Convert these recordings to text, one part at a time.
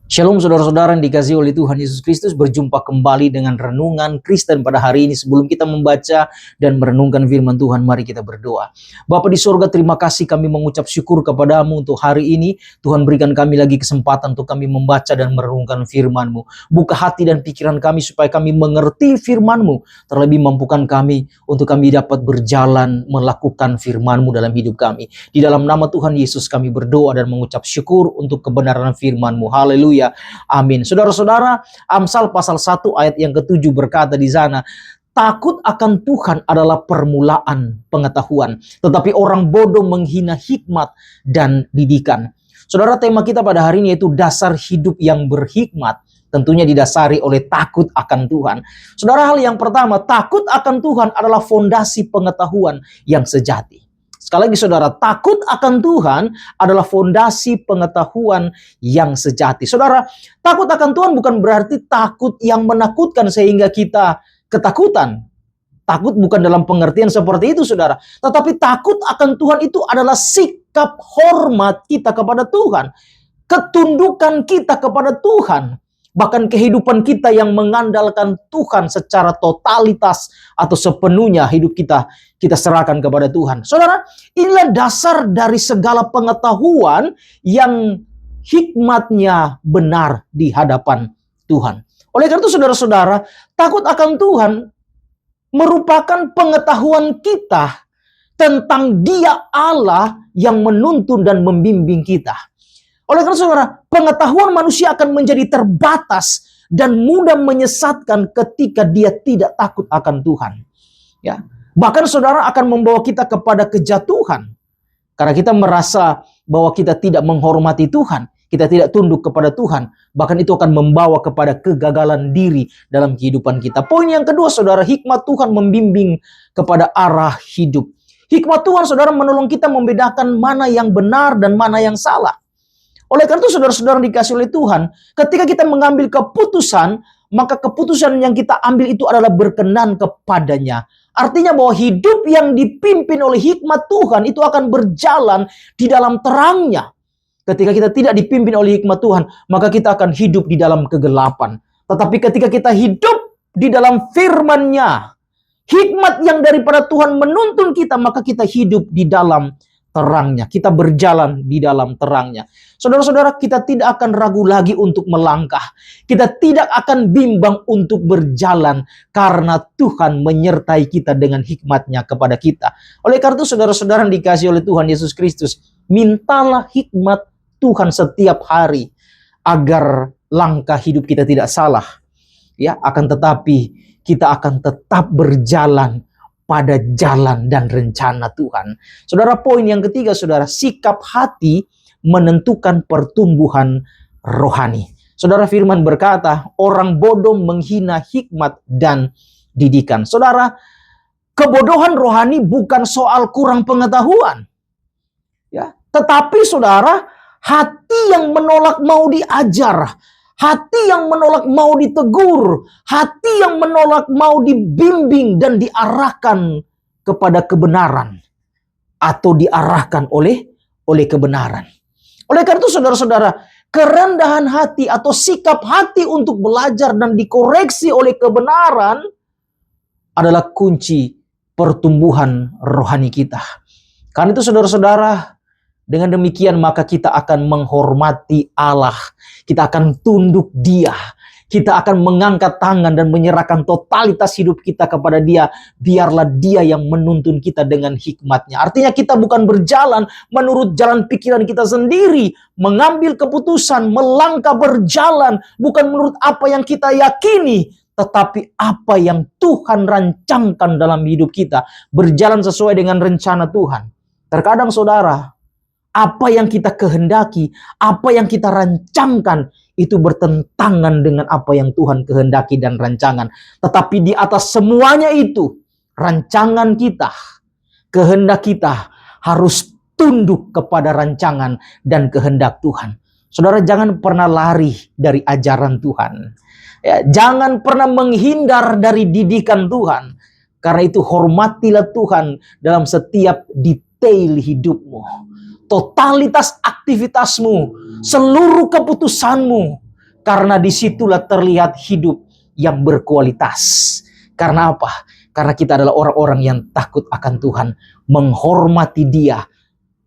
Shalom saudara-saudara yang dikasihi oleh Tuhan Yesus Kristus, berjumpa kembali dengan Renungan Kristen pada hari ini. Sebelum kita membaca dan merenungkan firman Tuhan, mari kita berdoa. Bapa di surga, terima kasih, kami mengucap syukur kepadamu untuk hari ini. Tuhan berikan kami lagi kesempatan untuk kami membaca dan merenungkan firman-Mu. Buka hati dan pikiran kami supaya kami mengerti firman-Mu. Terlebih mampukan kami untuk kami dapat berjalan melakukan firman-Mu dalam hidup kami. Di dalam nama Tuhan Yesus kami berdoa dan mengucap syukur untuk kebenaran firman-Mu. Haleluya. Amin. Saudara-saudara, Amsal pasal 1 ayat yang ke-7 berkata di sana, takut akan Tuhan adalah permulaan pengetahuan, tetapi orang bodoh menghina hikmat dan didikan. Saudara, tema kita pada hari ini yaitu dasar hidup yang berhikmat. Tentunya didasari oleh takut akan Tuhan. Saudara, hal yang pertama, takut akan Tuhan adalah fondasi pengetahuan yang sejati. Sekali lagi saudara, takut akan Tuhan adalah fondasi pengetahuan yang sejati. Saudara, takut akan Tuhan bukan berarti takut yang menakutkan sehingga kita ketakutan. Takut bukan dalam pengertian seperti itu saudara. Tetapi takut akan Tuhan itu adalah sikap hormat kita kepada Tuhan. Ketundukan kita kepada Tuhan. Bahkan kehidupan kita yang mengandalkan Tuhan secara totalitas atau sepenuhnya hidup kita serahkan kepada Tuhan. Saudara, inilah dasar dari segala pengetahuan yang hikmatnya benar di hadapan Tuhan. Oleh karena itu saudara-saudara, takut akan Tuhan merupakan pengetahuan kita tentang Dia Allah yang menuntun dan membimbing kita. Oleh karena saudara, pengetahuan manusia akan menjadi terbatas dan mudah menyesatkan ketika dia tidak takut akan Tuhan. Ya, bahkan saudara akan membawa kita kepada kejatuhan. Karena kita merasa bahwa kita tidak menghormati Tuhan, kita tidak tunduk kepada Tuhan, bahkan itu akan membawa kepada kegagalan diri dalam kehidupan kita. Poin yang kedua saudara, hikmat Tuhan membimbing kepada arah hidup. Hikmat Tuhan saudara menolong kita membedakan mana yang benar dan mana yang salah. Oleh karena itu saudara-saudara dikasih oleh Tuhan, ketika kita mengambil keputusan, maka keputusan yang kita ambil itu adalah berkenan kepadanya. Artinya bahwa hidup yang dipimpin oleh hikmat Tuhan itu akan berjalan di dalam terangnya. Ketika kita tidak dipimpin oleh hikmat Tuhan, maka kita akan hidup di dalam kegelapan. Tetapi ketika kita hidup di dalam firman-Nya, hikmat yang daripada Tuhan menuntun kita, maka kita hidup di dalam terangnya. Kita berjalan di dalam terangnya. Saudara-saudara, kita tidak akan ragu lagi untuk melangkah. Kita tidak akan bimbang untuk berjalan karena Tuhan menyertai kita dengan hikmat-Nya kepada kita. Oleh karena itu saudara-saudara yang dikasihi oleh Tuhan Yesus Kristus, mintalah hikmat Tuhan setiap hari agar langkah hidup kita tidak salah. Ya, akan tetapi kita akan tetap berjalan pada jalan dan rencana Tuhan. Saudara, poin yang ketiga saudara, sikap hati menentukan pertumbuhan rohani. Saudara, firman berkata, orang bodoh menghina hikmat dan didikan. Saudara, kebodohan rohani bukan soal kurang pengetahuan. Ya, tetapi saudara, hati yang menolak mau diajar, hati yang menolak mau ditegur, hati yang menolak mau dibimbing dan diarahkan kepada kebenaran atau diarahkan oleh kebenaran. Oleh karena itu saudara-saudara, kerendahan hati atau sikap hati untuk belajar dan dikoreksi oleh kebenaran adalah kunci pertumbuhan rohani kita. Karena itu saudara-saudara, dengan demikian maka kita akan menghormati Allah. Kita akan tunduk Dia. Kita akan mengangkat tangan dan menyerahkan totalitas hidup kita kepada Dia. Biarlah Dia yang menuntun kita dengan hikmat-Nya. Artinya kita bukan berjalan menurut jalan pikiran kita sendiri. Mengambil keputusan, melangkah berjalan. Bukan menurut apa yang kita yakini. Tetapi apa yang Tuhan rancangkan dalam hidup kita. Berjalan sesuai dengan rencana Tuhan. Terkadang saudara, apa yang kita kehendaki, apa yang kita rancangkan, itu bertentangan dengan apa yang Tuhan kehendaki dan rancangan. Tetapi di atas semuanya itu, rancangan kita, kehendak kita harus tunduk kepada rancangan dan kehendak Tuhan. Saudara, jangan pernah lari dari ajaran Tuhan. Ya, jangan pernah menghindar dari didikan Tuhan. Karena itu hormatilah Tuhan dalam setiap detail hidupmu. Totalitas aktivitasmu, seluruh keputusanmu, Karena disitulah terlihat hidup yang berkualitas. Karena apa? Karena kita adalah orang-orang yang takut akan Tuhan, menghormati Dia,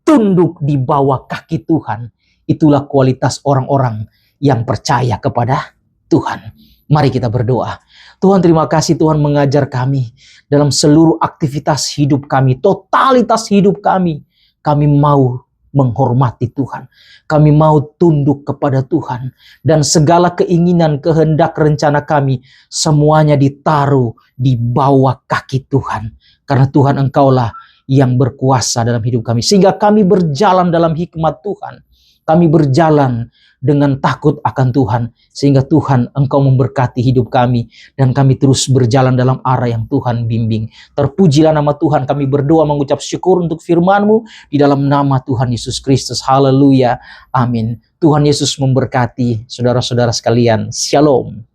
tunduk di bawah kaki Tuhan. Itulah kualitas orang-orang yang percaya kepada Tuhan. Mari kita berdoa. Tuhan, terima kasih Tuhan mengajar kami dalam seluruh aktivitas hidup kami, totalitas hidup kami. Kami mau menghormati Tuhan. Kami mau tunduk kepada Tuhan. Dan segala keinginan, kehendak, rencana kami, semuanya ditaruh di bawah kaki Tuhan. Karena Tuhan Engkaulah yang berkuasa dalam hidup kami. Sehingga kami berjalan dalam hikmat Tuhan. Kami berjalan dengan takut akan Tuhan. Sehingga Tuhan Engkau memberkati hidup kami. Dan kami terus berjalan dalam arah yang Tuhan bimbing. Terpujilah nama Tuhan. Kami berdoa mengucap syukur untuk firman-Mu. Di dalam nama Tuhan Yesus Kristus. Haleluya. Amin. Tuhan Yesus memberkati saudara-saudara sekalian. Shalom.